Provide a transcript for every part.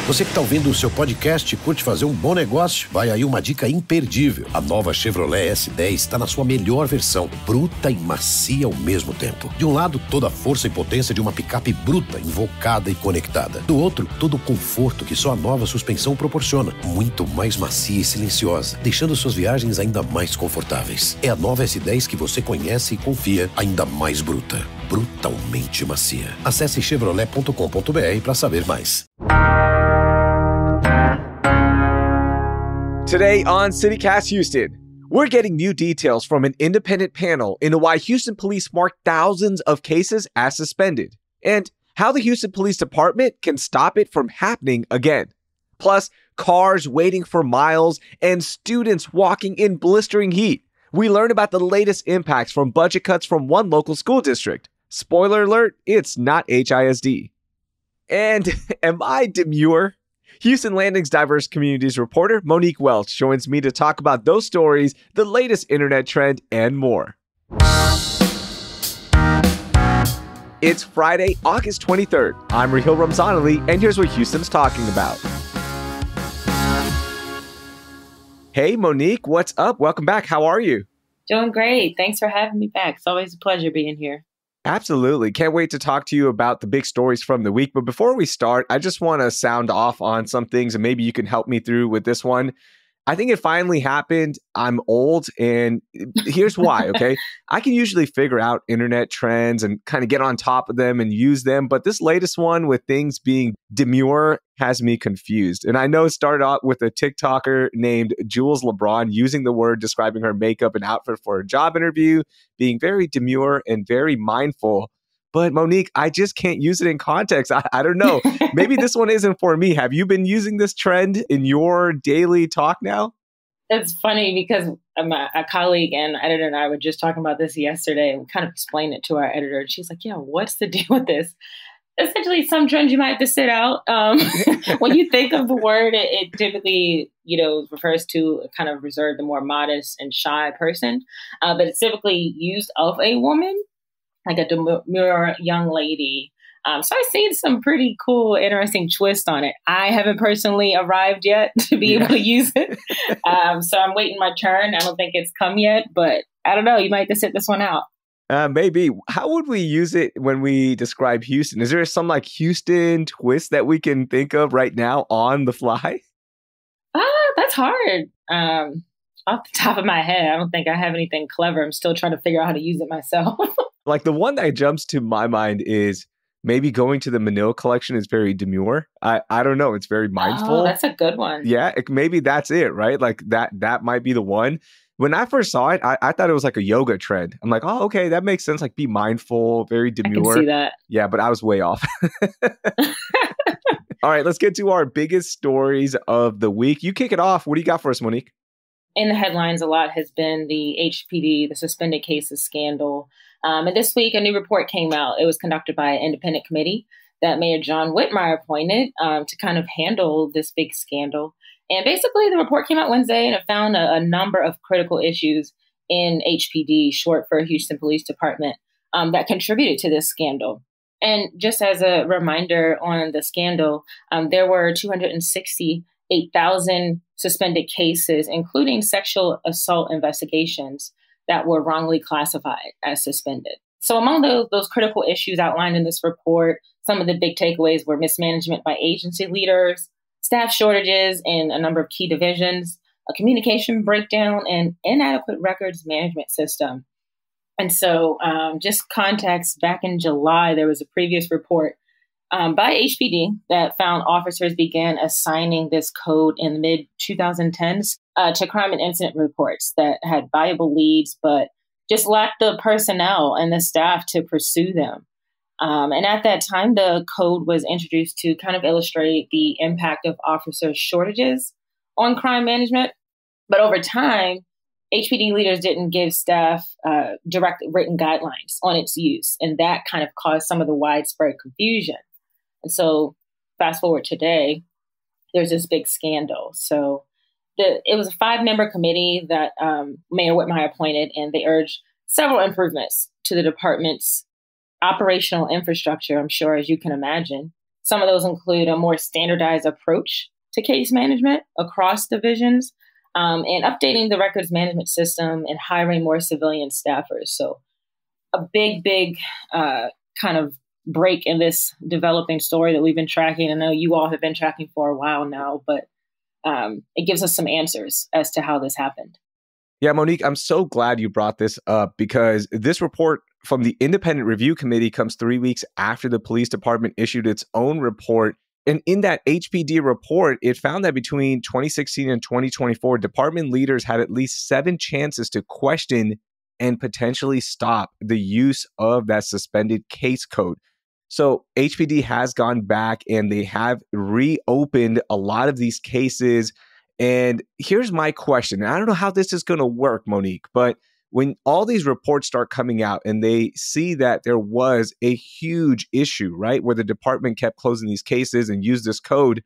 Você que está ouvindo o seu podcast e curte fazer um bom negócio, vai aí uma dica imperdível. A nova Chevrolet S10 está na sua melhor versão, bruta e macia ao mesmo tempo. De um lado, toda a força e potência de uma picape bruta, invocada e conectada. Do outro, todo o conforto que só a nova suspensão proporciona, muito mais macia e silenciosa, deixando suas viagens ainda mais confortáveis. É a nova S10 que você conhece e confia, ainda mais bruta, brutalmente macia. Acesse chevrolet.com.br para saber mais. Today on CityCast Houston, we're getting new details from an independent panel into why Houston police marked thousands of cases as suspended, and how the Houston Police Department can stop it from happening again. Plus, cars waiting for miles and students walking in blistering heat. We learn about the latest impacts from budget cuts from one local school district. Spoiler alert, it's not HISD. And am I demure? Houston Landing's diverse communities reporter Monique Welch joins me to talk about those stories, the latest internet trend, and more. It's Friday, August 23rd. I'm Raheel Ramzanali, and here's what Houston's talking about. Hey, Monique, what's up? Welcome back. How are you? Doing great. Thanks for having me back. It's always a pleasure being here. Absolutely. Can't wait to talk to you about the big stories from the week. But before we start, I just want to sound off on some things, and maybe you can help me through with this one. I think it finally happened. I'm old, and here's why, okay? I can usually figure out internet trends and kind of get on top of them and use them. But this latest one with things being demure has me confused. And I know it started out with a TikToker named Jules LeBron using the word describing her makeup and outfit for a job interview, being very demure and very mindful. But Monique, I just can't use it in context. I don't know. Maybe this one isn't for me. Have you been using this trend in your daily talk now? It's funny because a colleague and editor and I were just talking about this yesterday. And we kind of explained it to our editor. And she's like, yeah, what's the deal with this? Essentially, some trends you might have to sit out. When you think of the word, it typically, refers to a kind of reserved, the more modest and shy person. But it's typically used of a woman, like a demure young lady. So I've seen some pretty cool, interesting twists on it. I haven't personally arrived yet to be able to use it. So I'm waiting my turn. I don't think it's come yet, but I don't know. You might have to sit this one out. Maybe. How would we use it when we describe Houston? Is there some like Houston twist that we can think of right now on the fly? That's hard. Off the top of my head, I don't think I have anything clever. I'm still trying to figure out how to use it myself. Like the one that jumps to my mind is maybe going to the Manila collection is very demure. I don't know. It's very mindful. Oh, that's a good one. Yeah, maybe that's it, right? Like that might be the one. When I first saw it, I thought it was like a yoga trend. I'm like, oh, okay, that makes sense. Like be mindful, very demure. I can see that. Yeah, but I was way off. All right, let's get to our biggest stories of the week. You kick it off. What do you got for us, Monique? In the headlines a lot has been the HPD, the suspended cases scandal. And this week, a new report came out. It was conducted by an independent committee that Mayor John Whitmire appointed to kind of handle this big scandal. And basically, the report came out Wednesday, and it found a number of critical issues in HPD, short for Houston Police Department, that contributed to this scandal. And just as a reminder on the scandal, there were 268,000 suspended cases, including sexual assault investigations that were wrongly classified as suspended. So among those critical issues outlined in this report, some of the big takeaways were mismanagement by agency leaders, staff shortages in a number of key divisions, a communication breakdown, and inadequate records management system. And so just context, back in July, there was a previous report by HPD that found officers began assigning this code in the mid-2010s to crime and incident reports that had valuable leads, but just lacked the personnel and the staff to pursue them. And at that time, the code was introduced to kind of illustrate the impact of officer shortages on crime management. But over time, HPD leaders didn't give staff direct written guidelines on its use, and that kind of caused some of the widespread confusion. And so fast forward today, there's this big scandal. So it was a 5-member committee that Mayor Whitmire appointed, and they urged several improvements to the department's operational infrastructure, I'm sure, as you can imagine. Some of those include a more standardized approach to case management across divisions, and updating the records management system and hiring more civilian staffers. So a big kind of break in this developing story that we've been tracking. I know you all have been tracking for a while now, but it gives us some answers as to how this happened. Yeah, Monique, I'm so glad you brought this up because this report from the Independent Review Committee comes 3 weeks after the police department issued its own report. And in that HPD report, it found that between 2016 and 2024, department leaders had at least 7 chances to question and potentially stop the use of that suspended case code. So HPD has gone back and they have reopened a lot of these cases. And here's my question. I don't know how this is going to work, Monique, but when all these reports start coming out and they see that there was a huge issue, right, where the department kept closing these cases and used this code,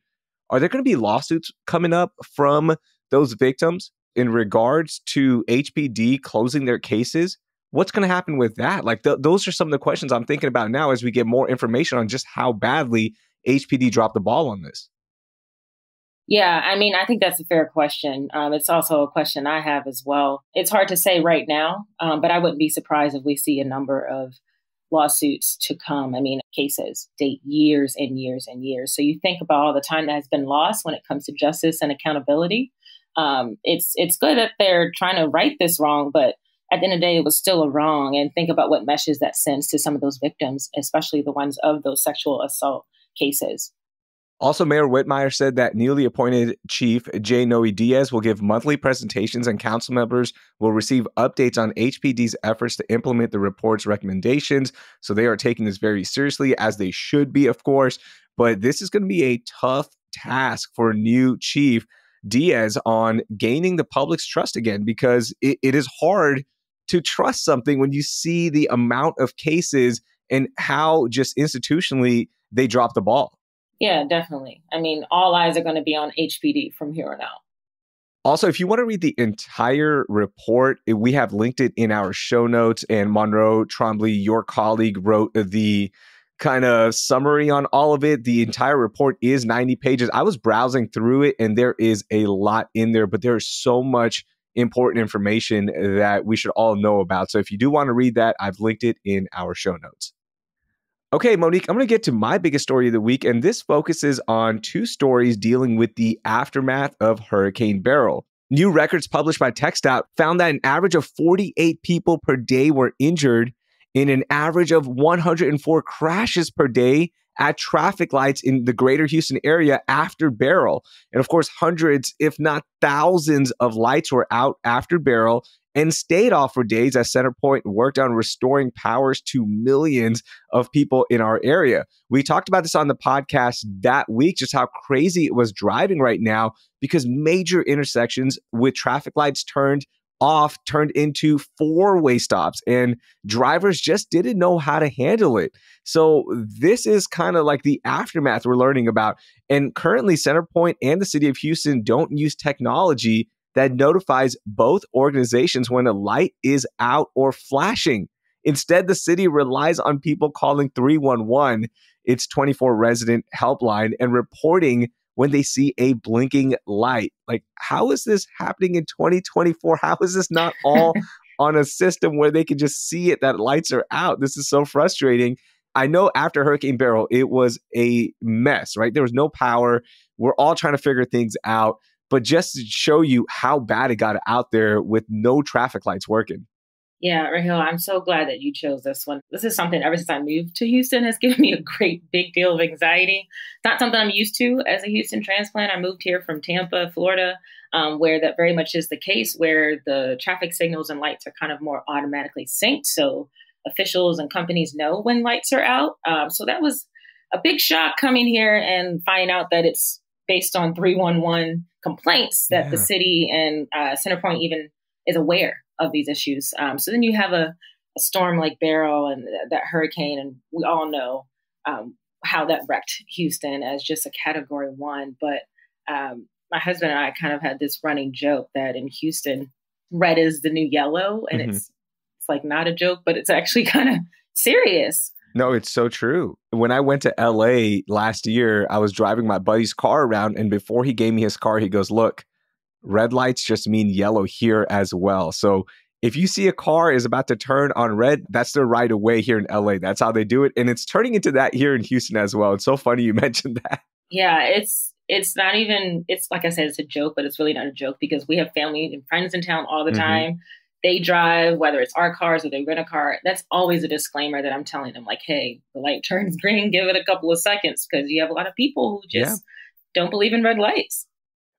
are there going to be lawsuits coming up from those victims in regards to HPD closing their cases? What's going to happen with that? Like those are some of the questions I'm thinking about now as we get more information on just how badly HPD dropped the ball on this. Yeah, I mean, I think that's a fair question. It's also a question I have as well. It's hard to say right now, but I wouldn't be surprised if we see a number of lawsuits to come. I mean, cases date years and years and years. So you think about all the time that has been lost when it comes to justice and accountability. It's good that they're trying to right this wrong, but at the end of the day, it was still a wrong. And think about what message that sends to some of those victims, especially the ones of those sexual assault cases. Also, Mayor Whitmire said that newly appointed Chief J. Noe Diaz will give monthly presentations and council members will receive updates on HPD's efforts to implement the report's recommendations. So they are taking this very seriously, as they should be, of course. But this is going to be a tough task for new Chief Diaz on gaining the public's trust again, because it is hard to trust something when you see the amount of cases and how just institutionally they drop the ball. Yeah, definitely. I mean, all eyes are going to be on HPD from here on out. Also, if you want to read the entire report, we have linked it in our show notes. And Monroe Trombley, your colleague, wrote the kind of summary on all of it. The entire report is 90 pages. I was browsing through it and there is a lot in there, but there is so much important information that we should all know about. So if you do want to read that, I've linked it in our show notes. Okay, Monique, I'm going to get to my biggest story of the week, and this focuses on 2 stories dealing with the aftermath of Hurricane Beryl. New records published by TxDOT found that an average of 48 people per day were injured in an average of 104 crashes per day at traffic lights in the greater Houston area after Beryl. And of course, hundreds, if not thousands of lights were out after Beryl and stayed off for days as CenterPoint worked on restoring powers to millions of people in our area. We talked about this on the podcast that week, just how crazy it was driving right now because major intersections with traffic lights turned off turned into 4-way stops and drivers just didn't know how to handle it. So this is kind of like the aftermath we're learning about. And currently CenterPoint and the city of Houston don't use technology that notifies both organizations when a light is out or flashing. Instead, the city relies on people calling 311, its 24 resident helpline, and reporting when they see a blinking light. Like, how is this happening in 2024? How is this not all on a system where they can just see it that lights are out? This is so frustrating. I know after Hurricane Beryl, it was a mess, right? There was no power. We're all trying to figure things out. But just to show you how bad it got out there with no traffic lights working. Yeah, Raheel, I'm so glad that you chose this one. This is something ever since I moved to Houston has given me a great big deal of anxiety. It's not something I'm used to as a Houston transplant. I moved here from Tampa, Florida, where that very much is the case, where the traffic signals and lights are kind of more automatically synced. So officials and companies know when lights are out. So that was a big shock coming here and finding out that it's based on 311 complaints that the city and CenterPoint even is aware of these issues. So then you have a storm like Beryl and that hurricane, and we all know how that wrecked Houston as just a Category 1. But my husband and I kind of had this running joke that in Houston, red is the new yellow, and it's like not a joke, but it's actually kind of serious. No, it's so true. When I went to LA last year, I was driving my buddy's car around, and before he gave me his car, he goes, look, red lights just mean yellow here as well. So if you see a car is about to turn on red, that's the right of way here in LA. That's how they do it. And it's turning into that here in Houston as well. It's so funny you mentioned that. Yeah, it's not even, it's like I said, it's a joke, but it's really not a joke because we have family and friends in town all the time. They drive, whether it's our cars or they rent a car. That's always a disclaimer that I'm telling them, like, hey, the light turns green, give it a couple of seconds, because you have a lot of people who just don't believe in red lights.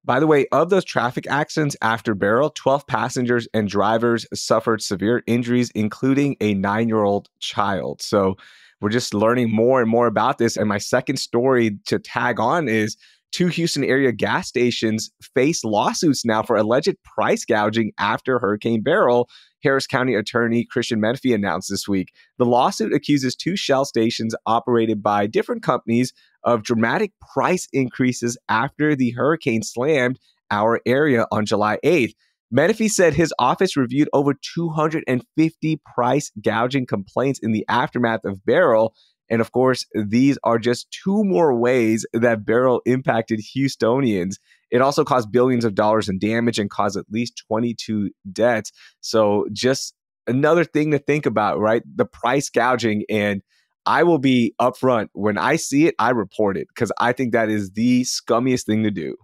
By the way, of those traffic accidents after Beryl, 12 passengers and drivers suffered severe injuries, including a 9-year-old child. So we're just learning more and more about this. And my second story to tag on is 2 Houston area gas stations face lawsuits now for alleged price gouging after Hurricane Beryl, Harris County Attorney Christian Menifee announced this week. The lawsuit accuses 2 Shell stations operated by different companies of dramatic price increases after the hurricane slammed our area on July 8th. Menifee said his office reviewed over 250 price gouging complaints in the aftermath of Beryl. And of course, these are just 2 more ways that Beryl impacted Houstonians. It also caused billions of dollars in damage and caused at least 22 deaths. So just another thing to think about, right? The price gouging. And I will be upfront. When I see it, I report it because I think that is the scummiest thing to do.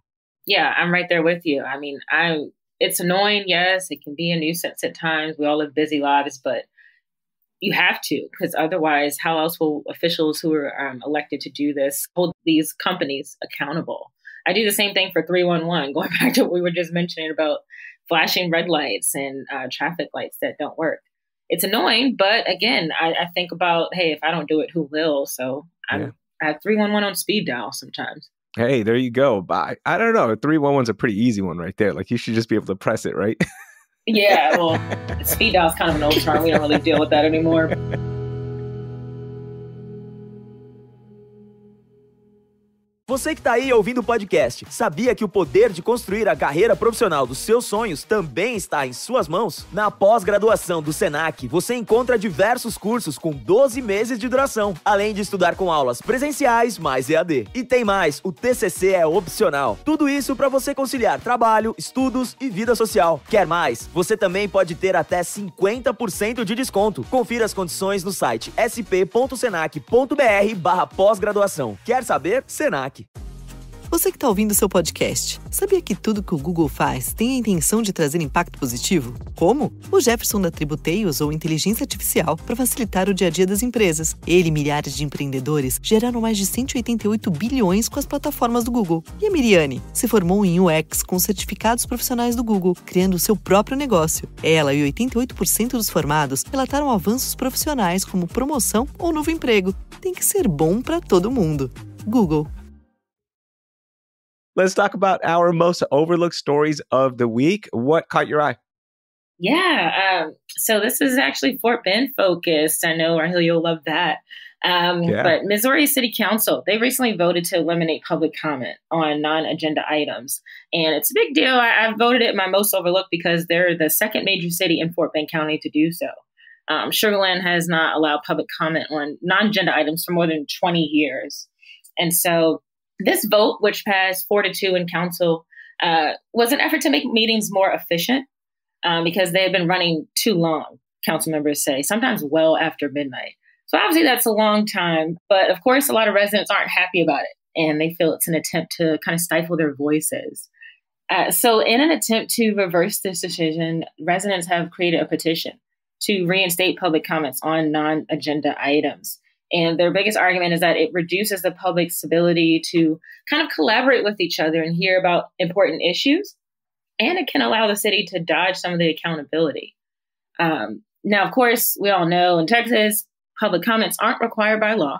Yeah, I'm right there with you. I mean, it's annoying. Yes, it can be a nuisance at times. We all live busy lives, but you have to, because otherwise, how else will officials who are elected to do this hold these companies accountable? I do the same thing for 311, going back to what we were just mentioning about flashing red lights and traffic lights that don't work. It's annoying, but again, I think about, hey, if I don't do it, who will? So I have 311 on speed dial sometimes. Hey, there you go. But I don't know. 311's a pretty easy one right there. Like you should just be able to press it, right? Yeah, well, speed dial is kind of an old term. We don't really deal with that anymore. Você que está aí ouvindo o podcast, sabia que o poder de construir a carreira profissional dos seus sonhos também está em suas mãos? Na pós-graduação do Senac, você encontra diversos cursos com 12 meses de duração, além de estudar com aulas presenciais mais EAD. E tem mais, o TCC é opcional. Tudo isso para você conciliar trabalho, estudos e vida social. Quer mais? Você também pode ter até 50% de desconto. Confira as condições no site sp.senac.br/pós-graduação. Quer saber? Senac. Você que está ouvindo o seu podcast, sabia que tudo que o Google faz tem a intenção de trazer impacto positivo? Como? O Jefferson da Tributei usou inteligência artificial para facilitar o dia a dia das empresas. Ele e milhares de empreendedores geraram mais de 188 bilhões com as plataformas do Google. E a Miriane se formou em UX com certificados profissionais do Google, criando o seu próprio negócio. Ela e 88% dos formados relataram avanços profissionais como promoção ou novo emprego. Tem que ser bom para todo mundo. Google. Let's talk about our most overlooked stories of the week. What caught your eye? Yeah. So this is actually Fort Bend focused. I know, Raheel, you'll love that. But Missouri City Council, they recently voted to eliminate public comment on non-agenda items. And it's a big deal. I voted it my most overlooked because they're the second major city in Fort Bend County to do so. Sugar Land has not allowed public comment on non-agenda items for more than 20 years. And so this vote, which passed 4-2 in council, was an effort to make meetings more efficient because they had been running too long, council members say, sometimes well after midnight. So obviously that's a long time. But of course, a lot of residents aren't happy about it, and they feel it's an attempt to kind of stifle their voices. So in an attempt to reverse this decision, residents have created a petition to reinstate public comments on non-agenda items. And their biggest argument is that it reduces the public's ability to kind of collaborate with each other and hear about important issues. And it can allow the city to dodge some of the accountability. Now, of course, we all know in Texas, public comments aren't required by law.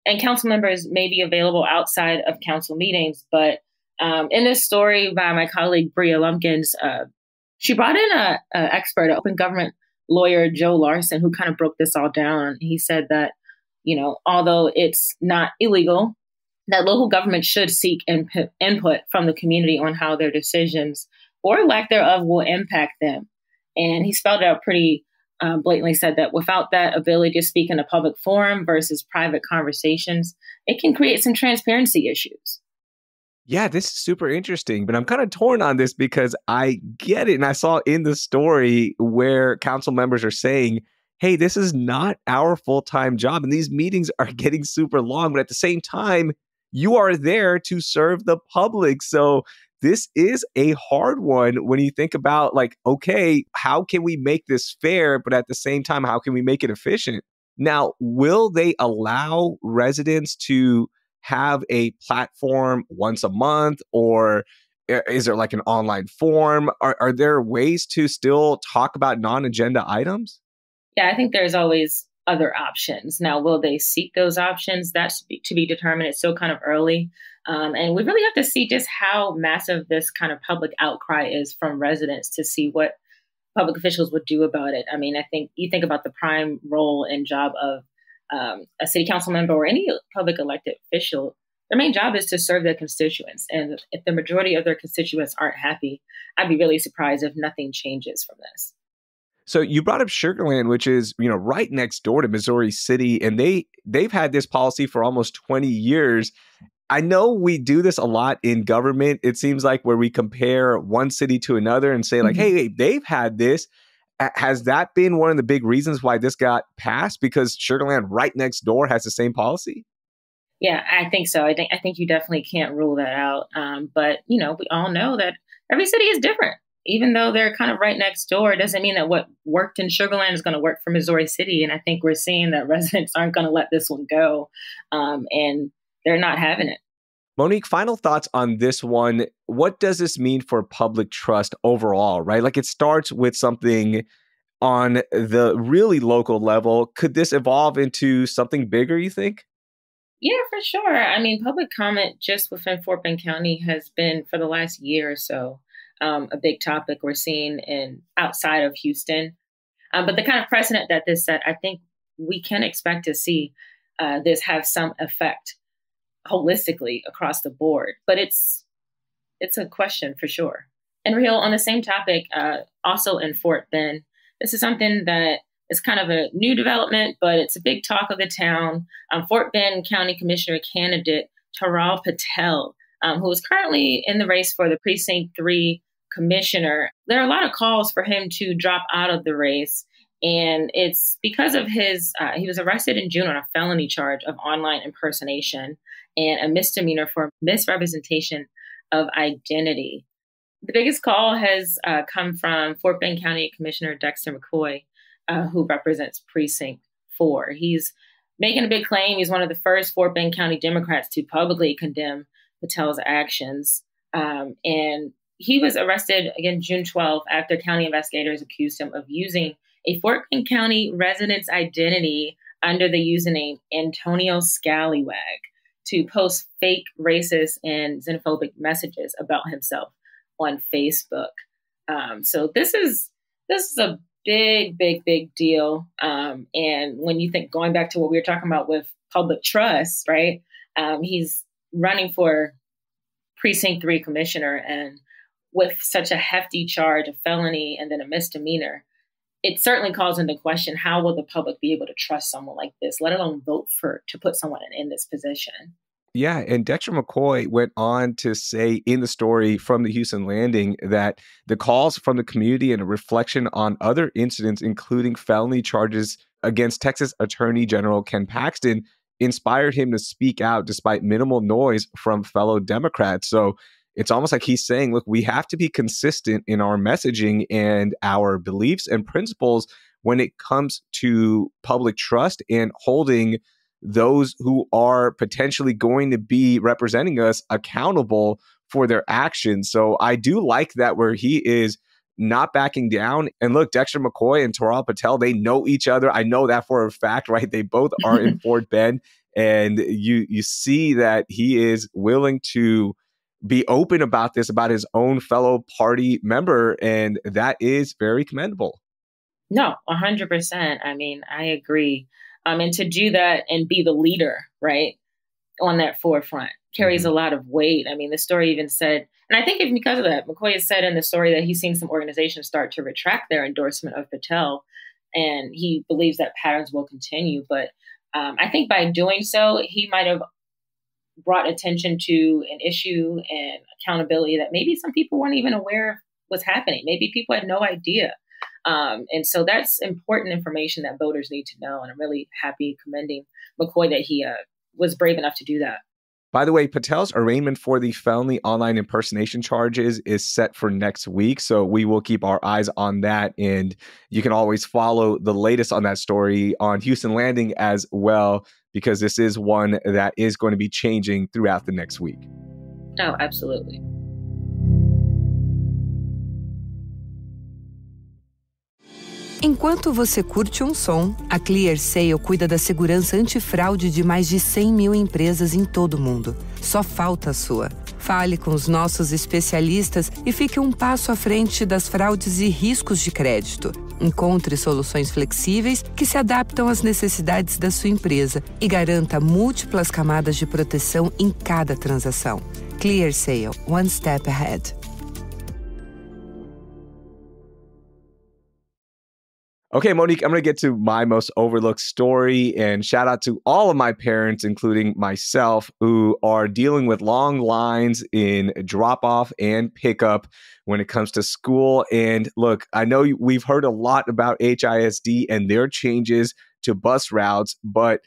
And council members may be available outside of council meetings. But in this story by my colleague, Bria Lumpkins, she brought in an expert, an open government lawyer, Joe Larson, who kind of broke this all down. He said that, you know, although it's not illegal, that local government should seek input from the community on how their decisions or lack thereof will impact them. And he spelled it out pretty blatantly said that without that ability to speak in a public forum versus private conversations, it can create some transparency issues. Yeah, this is super interesting, but I'm kind of torn on this because I get it. And I saw in the story where council members are saying, hey, this is not our full-time job. And these meetings are getting super long, but at the same time, you are there to serve the public. So this is a hard one when you think about like, okay, how can we make this fair? But at the same time, how can we make it efficient? Now, will they allow residents to have a platform once a month, or is there like an online forum? Are there ways to still talk about non-agenda items? Yeah, I think there's always other options. Now, will they seek those options? That's to be determined. It's still kind of early. And we really have to see just how massive this kind of public outcry is from residents to see what public officials would do about it. I mean, I think you think about the prime role and job of a city council member or any public elected official. Their main job is to serve their constituents. And if the majority of their constituents aren't happy, I'd be really surprised if nothing changes from this. So you brought up Sugar Land, which is, right next door to Missouri City, and they've had this policy for almost 20 years. I know we do this a lot in government. It seems like where we compare one city to another and say like, hey, they've had this. Has that been one of the big reasons why this got passed? Because Sugar Land right next door has the same policy? Yeah, I think so. I think you definitely can't rule that out. But, we all know that every city is different. Even though they're kind of right next door, it doesn't mean that what worked in Sugar Land is going to work for Missouri City. And I think we're seeing that residents aren't going to let this one go. And they're not having it. Monique, final thoughts on this one. What does this mean for public trust overall, right? Like it starts with something on the really local level. Could this evolve into something bigger, you think? Yeah, for sure. I mean, public comment just within Fort Bend County has been for the last year or so a big topic we're seeing outside of Houston. But the kind of precedent that this set, I think we can expect to see this have some effect holistically across the board. But it's a question for sure. And Raheel, on the same topic, also in Fort Bend, this is something that is kind of a new development, but it's a big talk of the town. Fort Bend County Commissioner candidate Raheel Patel, who is currently in the race for the Precinct 3 commissioner. There are a lot of calls for him to drop out of the race. And it's because of he was arrested in June on a felony charge of online impersonation and a misdemeanor for misrepresentation of identity. The biggest call has come from Fort Bend County Commissioner Dexter McCoy, who represents Precinct 4. He's making a big claim. He's one of the first Fort Bend County Democrats to publicly condemn Patel's actions. And he was arrested again June 12th after county investigators accused him of using a Fort Bend County resident's identity under the username Antonio Scallywag to post fake racist and xenophobic messages about himself on Facebook. So this is a big deal. And when you think, going back to what we were talking about with public trust, right? He's running for Precinct 3 commissioner, and with such a hefty charge, a felony, and then a misdemeanor, it certainly calls into question, how will the public be able to trust someone like this, let alone vote to put someone in this position? Yeah, and Dexter McCoy went on to say in the story from the Houston Landing that the calls from the community and a reflection on other incidents, including felony charges against Texas Attorney General Ken Paxton, inspired him to speak out despite minimal noise from fellow Democrats. So it's almost like he's saying, look, we have to be consistent in our messaging and our beliefs and principles when it comes to public trust and holding those who are potentially going to be representing us accountable for their actions. So I do like that, where he is not backing down. And look, Dexter McCoy and Raheel Patel, they know each other. I know that for a fact, right? They both are in Fort Bend. And you see that he is willing to be open about this, about his own fellow party member. And that is very commendable. No, 100%. I mean, I agree. And to do that and be the leader, right, on that forefront carries a lot of weight. I mean, the story even said, and I think it's because of that, McCoy has said in the story that he's seen some organizations start to retract their endorsement of Patel. and he believes that patterns will continue. But I think by doing so, he might have brought attention to an issue and accountability that maybe some people weren't even aware of was happening. Maybe people had no idea. And so that's important information that voters need to know. And I'm really happy, commending McCoy that he was brave enough to do that. By the way, Patel's arraignment for the felony online impersonation charges is set for next week. So we will keep our eyes on that. And you can always follow the latest on that story on Houston Landing as well, because this is one that is going to be changing throughout the next week. Oh, absolutely. Enquanto você curte som, a ClearSale cuida da segurança antifraude de mais de 100 mil empresas em todo o mundo. Só falta a sua. Fale com os nossos especialistas e fique um passo à frente das fraudes e riscos de crédito. Encontre soluções flexíveis que se adaptam às necessidades da sua empresa e garanta múltiplas camadas de proteção em cada transação. ClearSale, one step ahead. Okay, Monique, I'm going to get to my most overlooked story, and shout out to all of my parents, including myself, who are dealing with long lines in drop-off and pickup when it comes to school. And look, I know we've heard a lot about HISD and their changes to bus routes, but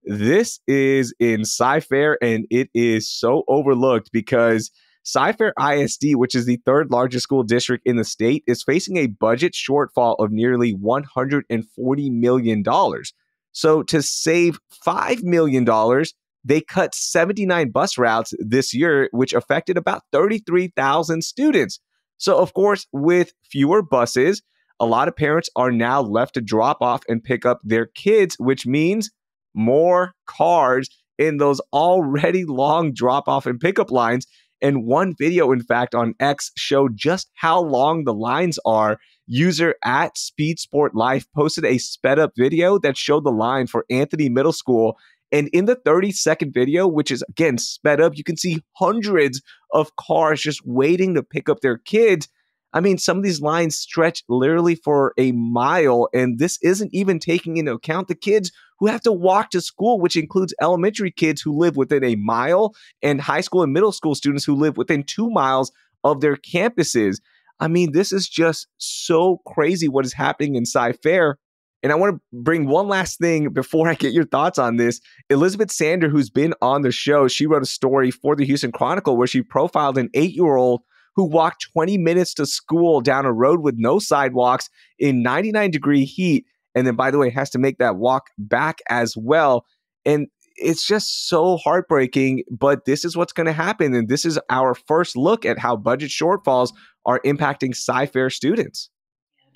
this is in Cy-Fair, and it is so overlooked because Cy-Fair ISD, which is the third largest school district in the state, is facing a budget shortfall of nearly $140 million. So to save $5 million, they cut 79 bus routes this year, which affected about 33,000 students. So of course, with fewer buses, a lot of parents are now left to drop off and pick up their kids, which means more cars in those already long drop-off and pickup lines. And one video, in fact, on X showed just how long the lines are. User at Speed Sport Life posted a sped up video that showed the line for Anthony Middle School. And in the 30-second video, which is, again, sped up, you can see hundreds of cars just waiting to pick up their kids. I mean, some of these lines stretch literally for a mile, and this isn't even taking into account the kids who have to walk to school, which includes elementary kids who live within a mile and high school and middle school students who live within 2 miles of their campuses. I mean, this is just so crazy what is happening in Cy-Fair. And I want to bring one last thing before I get your thoughts on this. Elizabeth Sander, who's been on the show, she wrote a story for the Houston Chronicle where she profiled an 8-year-old who walked 20 minutes to school down a road with no sidewalks in 99-degree heat. And then, by the way, has to make that walk back as well. And it's just so heartbreaking, but this is what's going to happen. And this is our first look at how budget shortfalls are impacting Cy-Fair students.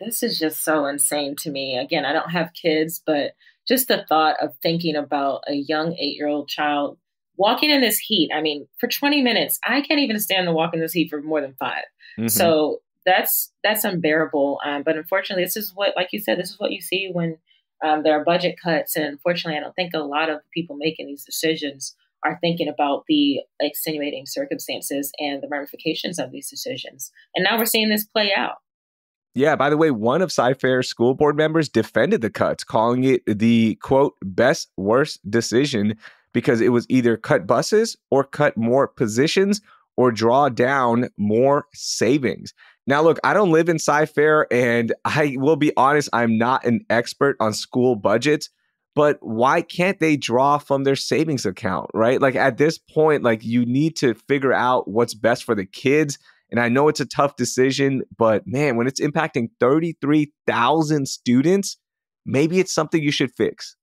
This is just so insane to me. Again, I don't have kids, but just the thought of thinking about a young 8-year-old child walking in this heat. I mean, for 20 minutes, I can't even stand to walk in this heat for more than 5. Mm-hmm. So that's unbearable. But unfortunately, this is what, like you said, this is what you see when there are budget cuts. And unfortunately, I don't think a lot of people making these decisions are thinking about the extenuating circumstances and the ramifications of these decisions. And now we're seeing this play out. Yeah, by the way, one of Cy-Fair's school board members defended the cuts, calling it the, quote, best worst decision because it was either cut buses or cut more positions or draw down more savings. Now, look, I don't live in Cy-Fair, and I will be honest, I'm not an expert on school budgets, but why can't they draw from their savings account, right? Like at this point, like you need to figure out what's best for the kids. And I know it's a tough decision, but man, when it's impacting 33,000 students, maybe it's something you should fix.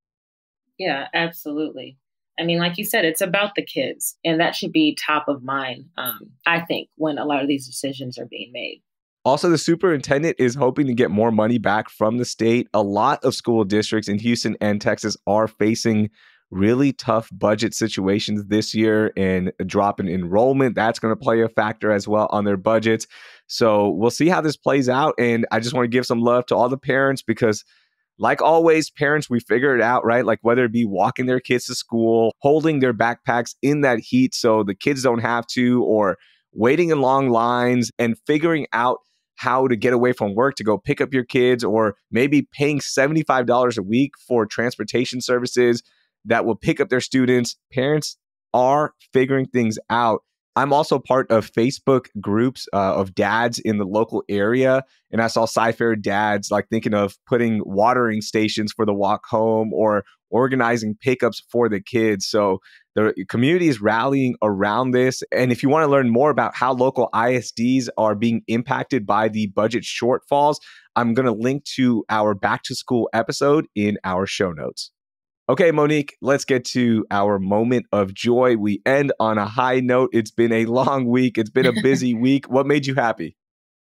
Yeah, absolutely. I mean, like you said, it's about the kids, and that should be top of mind, I think, when a lot of these decisions are being made. Also, the superintendent is hoping to get more money back from the state. A lot of school districts in Houston and Texas are facing really tough budget situations this year, and a drop in enrollment, that's going to play a factor as well on their budgets. So we'll see how this plays out. And I just want to give some love to all the parents because, like always, parents, we figure it out, right? Like whether it be walking their kids to school, holding their backpacks in that heat so the kids don't have to, or waiting in long lines and figuring out how to get away from work to go pick up your kids, or maybe paying $75 a week for transportation services that will pick up their students. Parents are figuring things out. I'm also part of Facebook groups of dads in the local area. And I saw Sci-Fair dads like thinking of putting watering stations for the walk home or organizing pickups for the kids. So the community is rallying around this. And if you want to learn more about how local ISDs are being impacted by the budget shortfalls, I'm going to link to our back to school episode in our show notes. Okay, Monique, let's get to our moment of joy. We end on a high note. It's been a long week. It's been a busy week. What made you happy?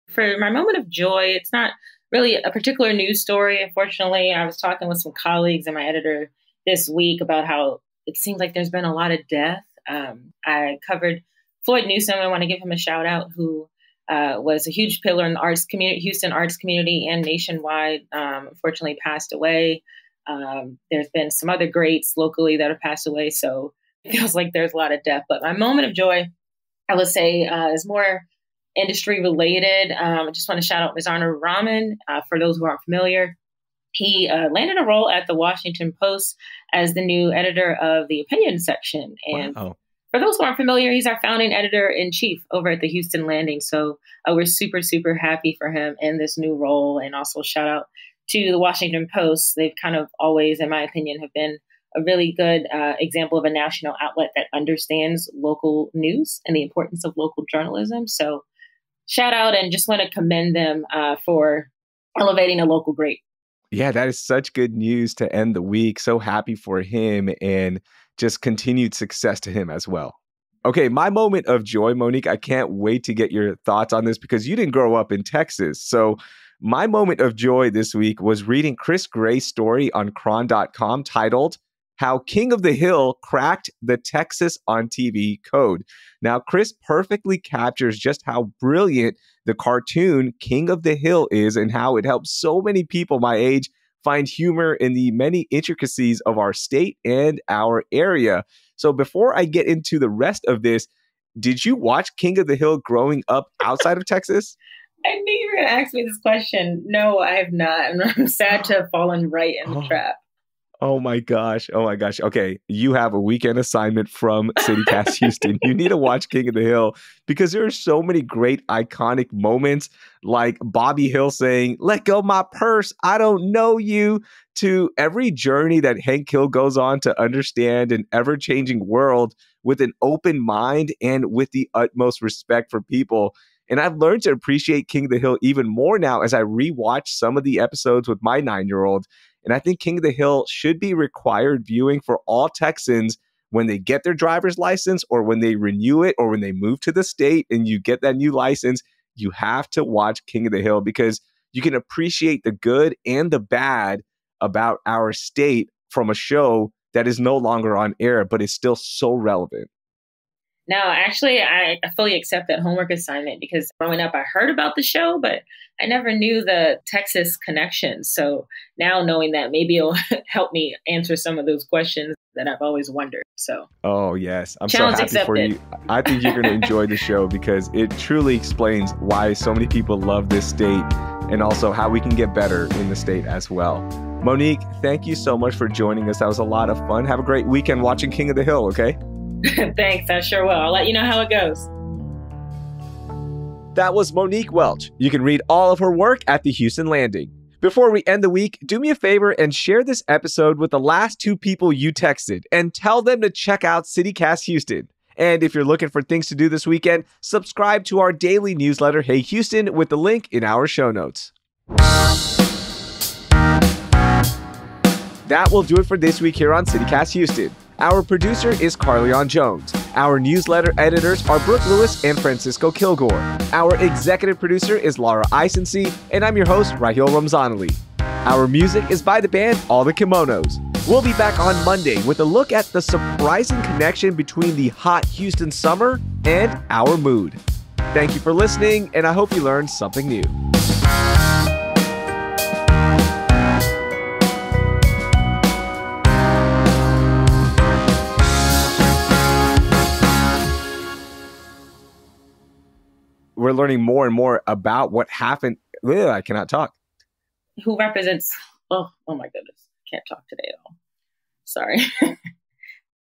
For my moment of joy, it's not really a particular news story. Unfortunately, I was talking with some colleagues and my editor this week about how it seems like there's been a lot of death. I covered Floyd Newsom. I want to give him a shout out, who was a huge pillar in the arts community, Houston arts community and nationwide. Unfortunately, passed away. There's been some other greats locally that have passed away. So it feels like there's a lot of death. But my moment of joy, I would say, is more industry related. I just want to shout out Raheel Ramzanali. For those who aren't familiar, he landed a role at the Washington Post as the new editor of the opinion section. And for those who aren't familiar, he's our founding editor-in-chief over at the Houston Landing. So we're super, super happy for him in this new role. And also shout out to the Washington Post. They've kind of always, in my opinion, have been a really good example of a national outlet that understands local news and the importance of local journalism. So shout out, and just want to commend them for elevating a local great. Yeah, that is such good news to end the week. So happy for him, and just continued success to him as well. Okay, my moment of joy, Monique, I can't wait to get your thoughts on this because you didn't grow up in Texas. So my moment of joy this week was reading Chris Gray's story on Cron.com titled How King of the Hill Cracked the Texas on TV Code. Now, Chris perfectly captures just how brilliant the cartoon King of the Hill is and how it helps so many people my age find humor in the many intricacies of our state and our area. So before I get into the rest of this, did you watch King of the Hill growing up outside of Texas? I knew you were going to ask me this question. No, I have not. I'm sad to have fallen right in the trap. Oh my gosh. Oh my gosh. Okay. You have a weekend assignment from CityCast Houston. You need to watch King of the Hill because there are so many great iconic moments, like Bobby Hill saying, "Let go my purse. I don't know you," to every journey that Hank Hill goes on to understand an ever-changing world with an open mind and with the utmost respect for people. And I've learned to appreciate King of the Hill even more now as I rewatch some of the episodes with my 9-year-old. And I think King of the Hill should be required viewing for all Texans when they get their driver's license, or when they renew it, or when they move to the state and you get that new license. You have to watch King of the Hill because you can appreciate the good and the bad about our state from a show that is no longer on air, but is still so relevant. No, actually, I fully accept that homework assignment because growing up, I heard about the show, but I never knew the Texas connection. So now knowing that, maybe it'll help me answer some of those questions that I've always wondered. So, oh, yes. I'm Challenge so happy accepted. for you. I think you're going to enjoy the show because it truly explains why so many people love this state and also how we can get better in the state as well. Monique, thank you so much for joining us. That was a lot of fun. Have a great weekend watching King of the Hill, okay? Thanks, I sure will. I'll let you know how it goes. That was Monique Welch. You can read all of her work at the Houston Landing. Before we end the week, do me a favor and share this episode with the last 2 people you texted and tell them to check out CityCast Houston. And if you're looking for things to do this weekend, subscribe to our daily newsletter, Hey Houston, with the link in our show notes. That will do it for this week here on CityCast Houston. Our producer is Carleon Jones. Our newsletter editors are Brooke Lewis and Francisco Kilgore. Our executive producer is Laura Isensee, and I'm your host, Raheel Ramzanali. Our music is by the band All the Kimonos. We'll be back on Monday with a look at the surprising connection between the hot Houston summer and our mood. Thank you for listening, and I hope you learned something new. we're learning more and more about what happened. Ugh, I cannot talk. Who represents, oh my goodness, can't talk today at all. Sorry.